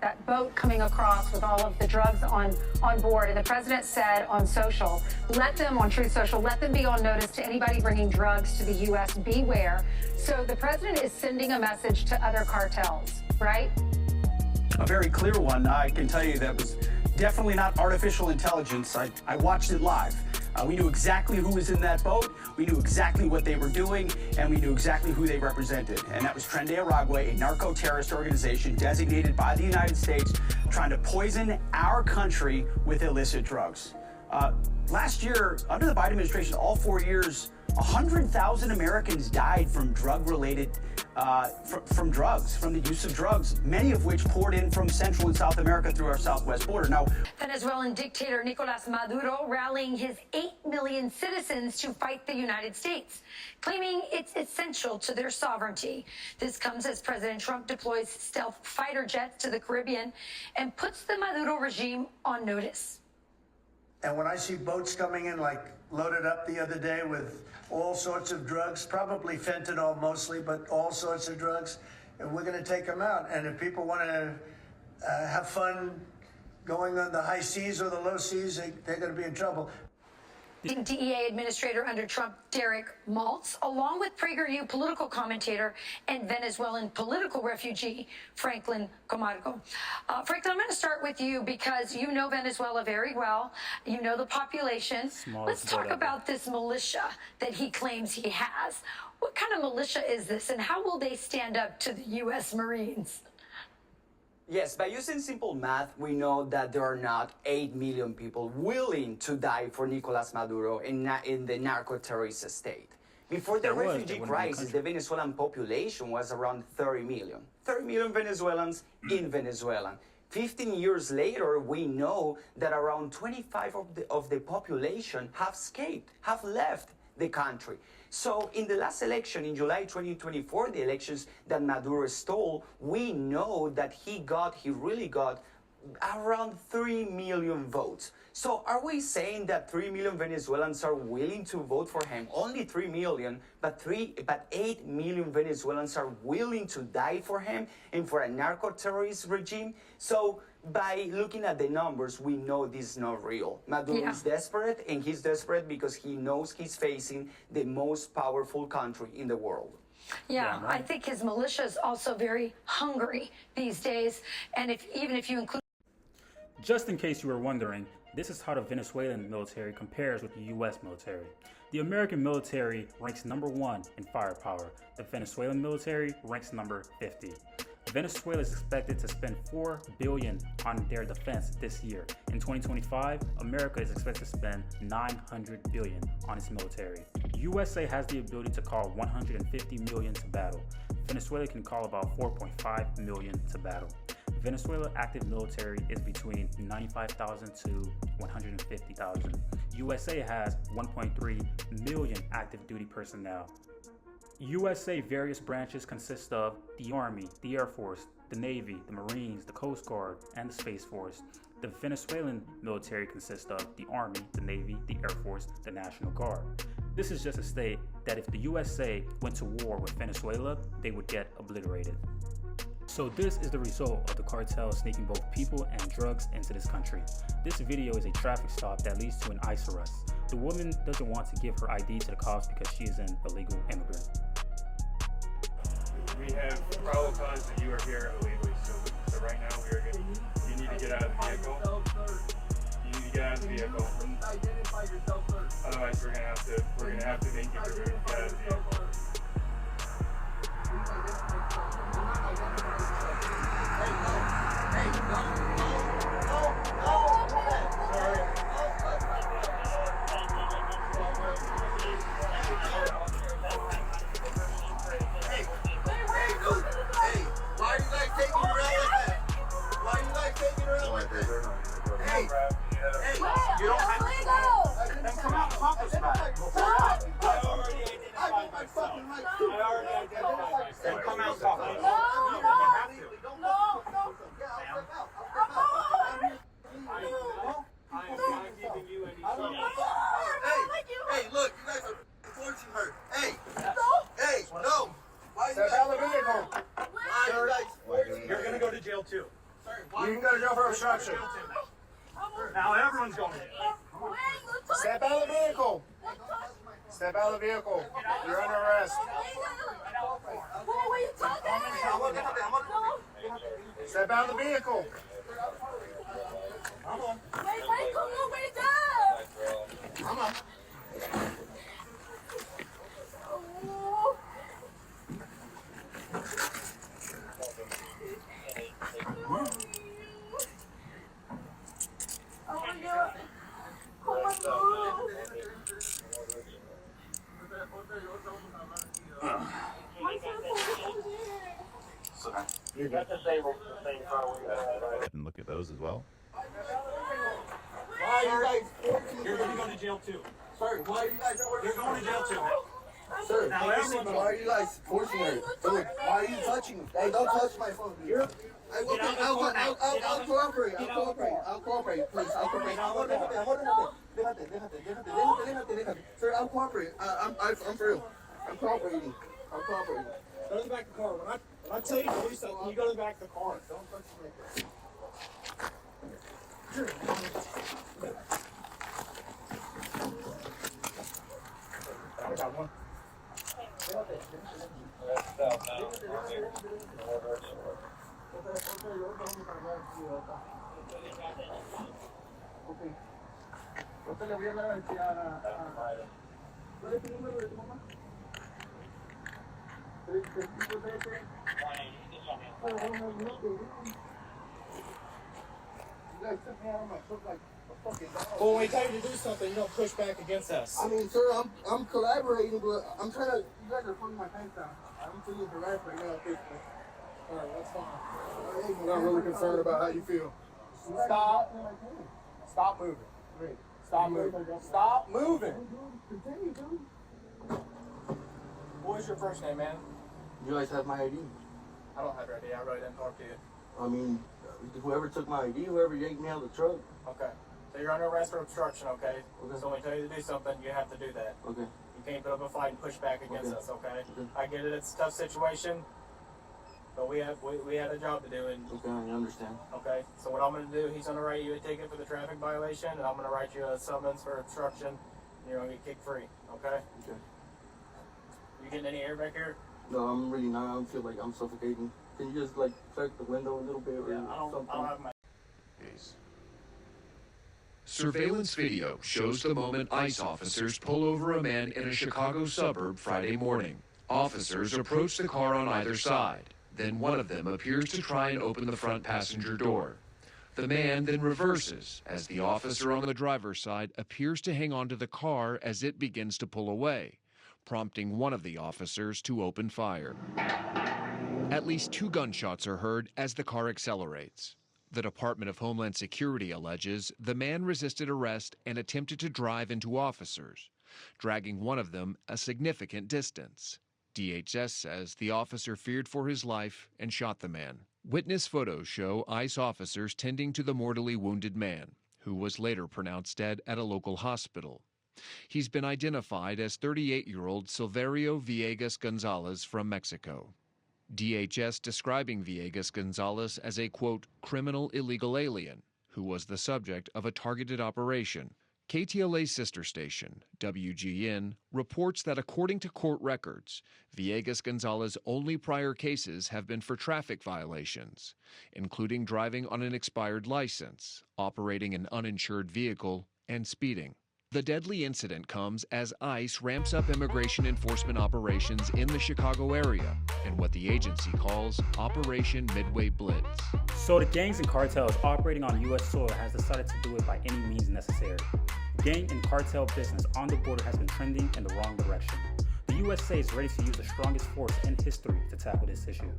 that boat coming across with all of the drugs on board. And the president said on social, on Truth Social, let them be on notice to anybody bringing drugs to the U.S. Beware. So the president is sending a message to other cartels, right? A very clear one. I can tell you that was definitely not artificial intelligence. I watched it live. We knew exactly who was in that boat, we knew exactly what they were doing, and we knew exactly who they represented. And that was Tren de Aragua, a narco-terrorist organization designated by the United States, trying to poison our country with illicit drugs. Last year, under the Biden administration, all 4 years, 100,000 Americans died from drug-related, from drugs, from the use of drugs, many of which poured in from Central and South America through our southwest border. Now, Venezuelan dictator Nicolas Maduro rallying his 8 million citizens to fight the United States, claiming it's essential to their sovereignty. This comes as President Trump deploys stealth fighter jets to the Caribbean and puts the Maduro regime on notice. And when I see boats coming in, like loaded up the other day with all sorts of drugs, probably fentanyl mostly, but all sorts of drugs, and we're going to take them out. And if people want to have fun going on the high seas or the low seas, they're going to be in trouble. DEA Administrator under Trump, Derek Maltz, along with PragerU political commentator and Venezuelan political refugee, Franklin Camargo. Franklin, I'm going to start with you because you know Venezuela very well. You know the population. Let's talk about this militia that he claims he has. What kind of militia is this, and how will they stand up to the U.S. Marines? Yes, by using simple math, we know that there are not 8 million people willing to die for Nicolas Maduro in the narco-terrorist state. Before the refugee crisis, the Venezuelan population was around 30 million. 30 million Venezuelans in Venezuela. 15 years later, we know that around 25 of the population have escaped, have left the country. So in the last election, in July 2024, the elections that Maduro stole, we know that he really got around 3 million votes. So are we saying that 3 million Venezuelans are willing to vote for him? Only 3 million, but 8 million Venezuelans are willing to die for him and for a narco-terrorist regime? So by looking at the numbers, we know this is not real. Maduro is desperate, and he's desperate because he knows he's facing the most powerful country in the world. Yeah, I think his militia is also very hungry these days. And even if you include... Just in case you were wondering, this is how the Venezuelan military compares with the U.S. military. The American military ranks #1 in firepower. The Venezuelan military ranks number 50. Venezuela is expected to spend $4 billion on their defense this year. In 2025, America is expected to spend $900 billion on its military. USA has the ability to call 150 million to battle. Venezuela can call about 4.5 million to battle. Venezuela active military is between 95,000 to 150,000. USA has 1.3 million active duty personnel. USA various branches consist of the Army, the Air Force, the Navy, the Marines, the Coast Guard, and the Space Force. The Venezuelan military consists of the Army, the Navy, the Air Force, the National Guard. This is just to state that if the USA went to war with Venezuela, they would get obliterated. So this is the result of the cartel sneaking both people and drugs into this country. This video is a traffic stop that leads to an ICE arrest. The woman doesn't want to give her ID to the cops because she is an illegal immigrant. We have probable cause that you are here illegally. So right now we are getting, you need to get out of the vehicle. You need to get out of the vehicle. Otherwise we're gonna have to make you get out of the vehicle. You can go to jail for obstruction. Now everyone's going to jail. Step out of the vehicle. Step out of the vehicle. You're under arrest. Step out of the vehicle. Come on. Come on. And look at those as well. Why are you guys? You're going to go to jail too. Sir, why are you guys? You're going to jail too. Sir, Now everyone- why are you guys forcing her? Dude, why are you touching me? Hey, don't touch my phone. Dude. I'll cooperate. I'll cooperate. Please, I'll cooperate. Sir, I'll cooperate. I'm for real. I'm cooperating. Go to the back of the car. When I tell you to do something, you go to the back of the car. Don't touch me. I got one. Well, when we tell you to do something, you don't push back against us. I mean, sir, I'm collaborating, but I'm trying to. You guys are pulling my pants down. I'm feeling harassed right now, basically. All right, that's fine. I'm not really concerned about how you feel. Stop. Stop moving. Stop moving. Stop moving. Continue, dude. What is your first name, man? You guys have my ID. I don't have your ID. I really didn't talk to you. I mean, whoever took my ID, whoever yanked me out of the truck. Okay. So you're under arrest for obstruction, okay? Okay. So when we tell you to do something, you have to do that. Okay. You can't put up a fight and push back against Okay. us, okay? Okay. I get it. It's a tough situation, but we had a job to do, and Okay, I understand. okay. So what I'm going to do, he's going to write you a ticket for the traffic violation, and I'm going to write you a summons for obstruction, and you're going to get kicked free, okay? Okay. You getting any air back here? No, I'm really not. I feel like I'm suffocating. Can you just like crack the window a little bit or I don't have my. Surveillance video shows the moment ICE officers pull over a man in a Chicago suburb Friday morning. Officers approach the car on either side. Then one of them appears to try and open the front passenger door. The man then reverses as the officer on the driver's side appears to hang onto the car as it begins to pull away, prompting one of the officers to open fire. At least 2 gunshots are heard as the car accelerates. The Department of Homeland Security alleges the man resisted arrest and attempted to drive into officers, dragging one of them a significant distance. DHS says the officer feared for his life and shot the man. Witness photos show ICE officers tending to the mortally wounded man, who was later pronounced dead at a local hospital. He's been identified as 38-year-old Silverio Villegas Gonzalez from Mexico. DHS describing Villegas Gonzalez as a, quote, criminal illegal alien who was the subject of a targeted operation. KTLA's sister station, WGN, reports that according to court records, Villegas Gonzalez's only prior cases have been for traffic violations, including driving on an expired license, operating an uninsured vehicle, and speeding. The deadly incident comes as ICE ramps up immigration enforcement operations in the Chicago area in what the agency calls Operation Midway Blitz. So the gangs and cartels operating on U.S. soil has decided to do it by any means necessary. Gang and cartel business on the border has been trending in the wrong direction. The USA is ready to use the strongest force in history to tackle this issue.